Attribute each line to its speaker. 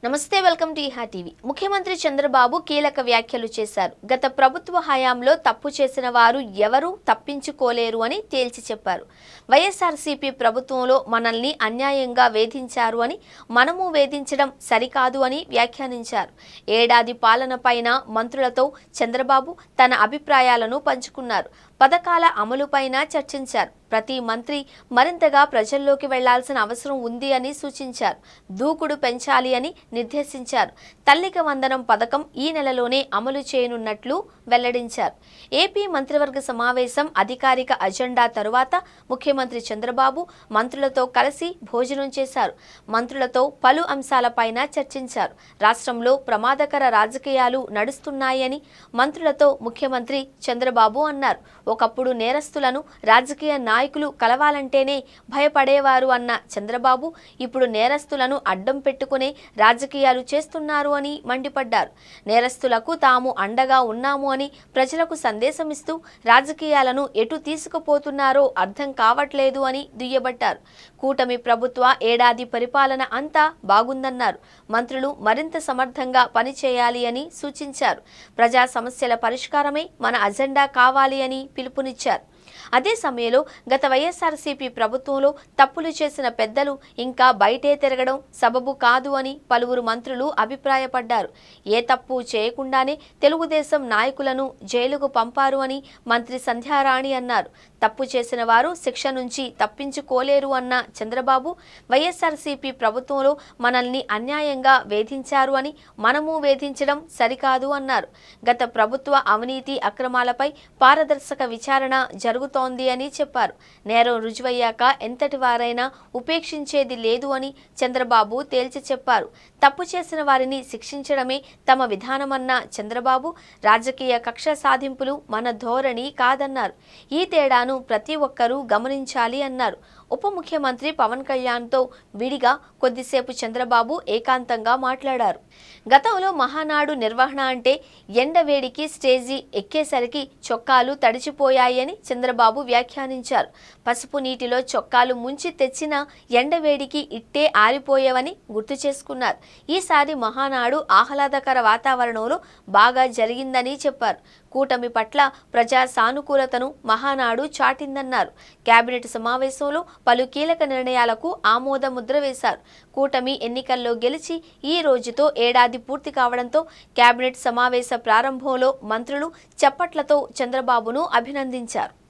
Speaker 1: నమస్తే, welcome to ఈహా TV. ముఖ్యమంత్రి చంద్రబాబు కీలక వ్యాఖ్యలు చేశారు. గత ప్రభుత్వ హయాంలో తప్పు చేసిన వారు ఎవరూ తప్పించుకోలేరు అని తేల్చి చెప్పారు. వైఎస్ఆర్సీపీ ప్రభుత్వంలో మనల్ని అన్యాయంగా వేధించారు అని, మనము వేధించడం సరికాదు అని వ్యాఖ్యానించారు. ఏడాది పాలన పైన మంత్రులతో చంద్రబాబు తన అభిప్రాయాలను పంచుకున్నారు. పథకాల అమలుపైన చర్చించారు. ప్రతి మంత్రి మరింతగా ప్రజల్లోకి వెళ్లాల్సిన అవసరం ఉంది అని సూచించారు. దూకుడు పెంచాలి అని నిర్దేశించారు. తల్లికి వందనం పథకం ఈ నెలలోనే అమలు చేయనున్నట్లు వెల్లడించారు. ఏపీ మంత్రివర్గ సమావేశం అధికారిక అజెండా తరువాత ముఖ్యమంత్రి చంద్రబాబు మంత్రులతో కలిసి భోజనం చేశారు. మంత్రులతో పలు అంశాలపైన చర్చించారు. రాష్ట్రంలో ప్రమాదకర రాజకీయాలు నడుస్తున్నాయని మంత్రులతో ముఖ్యమంత్రి చంద్రబాబు అన్నారు. ఒకప్పుడు నేరస్తులను రాజకీయ నాయకులు కలవాలంటేనే భయపడేవారు అన్న చంద్రబాబు ఇప్పుడు నేరస్తులను అడ్డం పెట్టుకునే రాజకీయాలు చేస్తున్నారు అని మండిపడ్డారు. నేరస్తులకు తాము అండగా ఉన్నాము అని ప్రజలకు సందేశమిస్తూ రాజకీయాలను ఎటు తీసుకుపోతున్నారో అర్థం కావట్లేదు అని దుయ్యబట్టారు. కూటమి ప్రభుత్వ ఏడాది పరిపాలన అంతా బాగుందన్నారు. మంత్రులు మరింత సమర్థంగా పనిచేయాలి అని సూచించారు. ప్రజా సమస్యల పరిష్కారమే మన అజెండా కావాలి అని పిలుపునిచ్చారు. అదే సమయంలో గత వైఎస్ఆర్సీపీ ప్రభుత్వంలో తప్పులు చేసిన పెద్దలు ఇంకా బయటే తిరగడం సబబు కాదు అని పలువురు మంత్రులు అభిప్రాయపడ్డారు. ఏ తప్పు చేయకుండానే తెలుగుదేశం నాయకులను జైలుకు పంపారు అని మంత్రి సంధ్యారాణి అన్నారు. తప్పు చేసిన వారు శిక్ష నుంచి తప్పించుకోలేరు అన్న చంద్రబాబు వైఎస్ఆర్సీపీ ప్రభుత్వంలో మనల్ని అన్యాయంగా వేధించారు అని, మనము వేధించడం సరికాదు అన్నారు. గత ప్రభుత్వ అవినీతి అక్రమాలపై పారదర్శక విచారణ జరుగుతోంది అని చెప్పారు. నేరం రుజువయ్యాక ఎంతటి వారైనా ఉపేక్షించేది లేదు అని చంద్రబాబు తేల్చి చెప్పారు. తప్పు చేసిన వారిని శిక్షించడమే తమ విధానమన్న చంద్రబాబు రాజకీయ కక్ష సాధింపులు మన ధోరణి కాదన్నారు. ఈ తేడాను ప్రతి ఒక్కరూ గమనించాలి అన్నారు. ఉప ముఖ్యమంత్రి పవన్ కళ్యాణ్తో విడిగా కొద్దిసేపు చంద్రబాబు ఏకాంతంగా మాట్లాడారు. గతంలో మహానాడు నిర్వహణ అంటే ఎండవేడికి స్టేజీ ఎక్కేసరికి చొక్కాలు తడిచిపోయాయని చంద్రబాబు వ్యాఖ్యానించారు. పసుపు నీటిలో చొక్కాలు ముంచి తెచ్చిన ఎండవేడికి ఇట్టే ఆరిపోయేవని గుర్తు చేసుకున్నారు. ఈసారి మహానాడు ఆహ్లాదకర వాతావరణంలో బాగా జరిగిందని చెప్పారు. కూటమి పట్ల ప్రజా సానుకూలతను మహానాడు చాటిందన్నారు. కేబినెట్ సమావేశంలో పలు కీలక నిర్ణయాలకు ఆమోద ముద్ర వేశారు. కూటమి ఎన్నికల్లో గెలిచి ఈ రోజుతో ఏడాది పూర్తి కావడంతో కేబినెట్ సమావేశ ప్రారంభంలో మంత్రులు చప్పట్లతో చంద్రబాబును అభినందించారు.